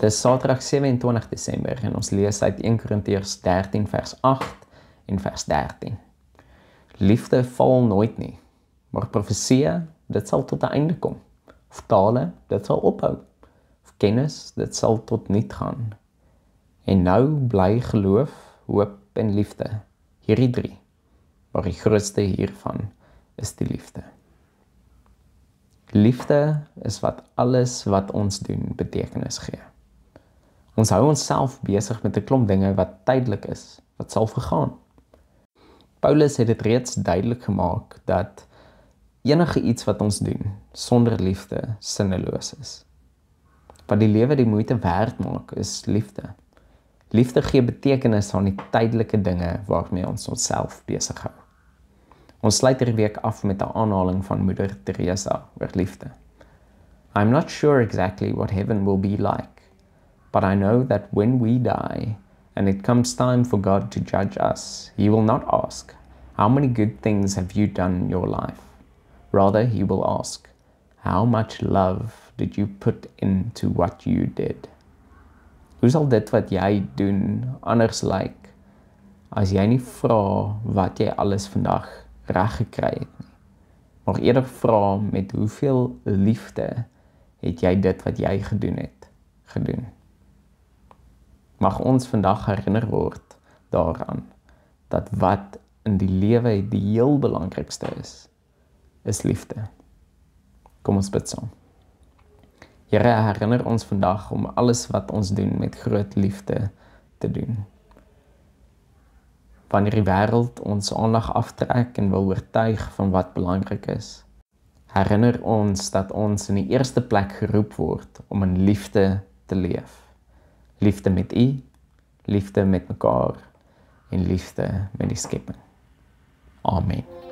Dit is Saterdag 27 Desember en ons lees uit 1 Korintiërs 13 vers 8 en vers 13. Liefde val nooit nie, maar profeseë, dit sal tot 'n einde kom. Of tale, dit sal ophou. Of kennis, dit sal tot niet gaan. En nou bly geloof, hoop en liefde, hierdie 3. Maar die grootste hiervan is die liefde. Liefde is wat alles wat ons doen betekenis gee. Ons hou onsself besig met 'n klomp dinge wat tydelik is, wat sal vergaan. Paulus het dit reeds duidelik gemaak dat enige iets wat ons doen sonder liefde sinneloos is. Wat die lewe die moeite werd maak is liefde. Liefde gee betekenis aan die tydelike dinge waarmee ons onsself besig hou. Ons sluit hierdie week af met 'n aanhaling van Moeder Teresa oor liefde. I'm not sure exactly what heaven will be like, but I know that when we die, and it comes time for God to judge us, He will not ask, how many good things have you done in your life? Rather, He will ask, how much love did you put into what you did? Hoe sal dit wat jy doen anders lyk, as jy nie vra wat jy alles vandag reg gekry het nie, maar eerder vra met hoeveel liefde het jy dit wat jy gedoen het, gedoen. Mag ons vandag herinner word daaraan, dat wat in die lewe die heel belangrikste is liefde. Kom ons bid saam. Here, herinner ons vandag om alles wat ons doen met groot liefde te doen. Wanneer die wêreld ons aandag aftrek en wil oortuig van wat belangrik is, herinner ons dat ons in die eerste plek geroep word om in liefde te leef. Liefde met U, liefde met mekaar en liefde met die skepping. Amen.